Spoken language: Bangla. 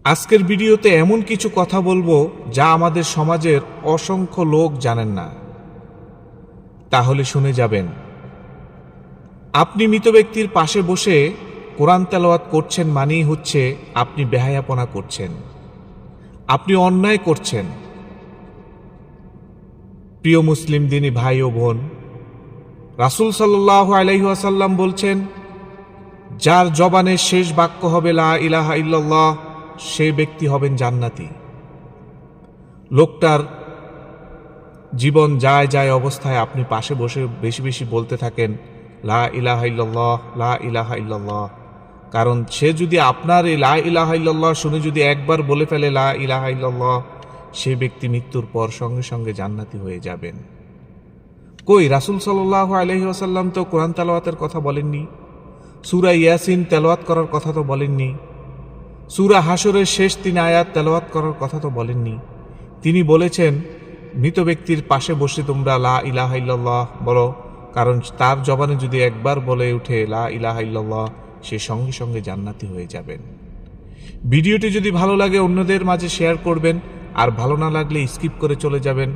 আজকের ভিডিওতে এমন কিছু কথা বলবো যা আমাদের সমাজের অসংখ্য লোক জানেন না, তাহলে শুনে যাবেন। আপনি মৃত ব্যক্তির পাশে বসে কোরআন তেলাওয়াত করছেন মানেই হচ্ছে আপনি বেহায়াপনা করছেন, আপনি অন্যায় করছেন। প্রিয় মুসলিম দিনী ভাই ও বোন, রাসূল সাল্লাল্লাহু আলাইহি ওয়াসাল্লাম বলছেন, যার জবানের শেষ বাক্য হবে লা ইলাহা ইল্লাল্লাহ, সেই ব্যক্তি হবেন জান্নাতি। লোকটার জীবন যায় যায় অবস্থায় আপনি পাশে বসে বেশি বেশি বলতে থাকেন লা ইলাহা ইল্লাল্লাহ, লা ইলাহা ইল্লাল্লাহ। কারণ সে যদি আপনার এই লা ইলাহা ইল্লাল্লাহ শুনে যদি একবার বলে ফেলে লা ইলাহা ইল্লাল্লাহ, সে ব্যক্তি মৃত্যুর পর সঙ্গে সঙ্গে জান্নাতি হয়ে যাবেন। কই, রাসূল সাল্লাল্লাহু আলাইহি ওয়াসাল্লাম তো কোরআন তেলাওয়াতের কথা বলেননি, সূরা ইয়াসিন তেলাওয়াত করার কথা তো বলেননি, সূরা হাশরের শেষ 3 আয়াত তেলাওয়াত করার কথা তো বলেননি। তিনি বলেছেন মৃত ব্যক্তির পাশে বসে তোমরা লা ইলাহা ইল্লাল্লাহ বলো, কারণ তার জবানে যদি একবার বলে উঠে লা ইলাহা ইল্লাল্লাহ, সে সঙ্গে সঙ্গে জান্নাতি হয়ে যাবেন। ভিডিওটি যদি ভালো লাগে অন্যদের মাঝে শেয়ার করবেন, আর ভালো না লাগলে স্কিপ করে চলে যাবেন।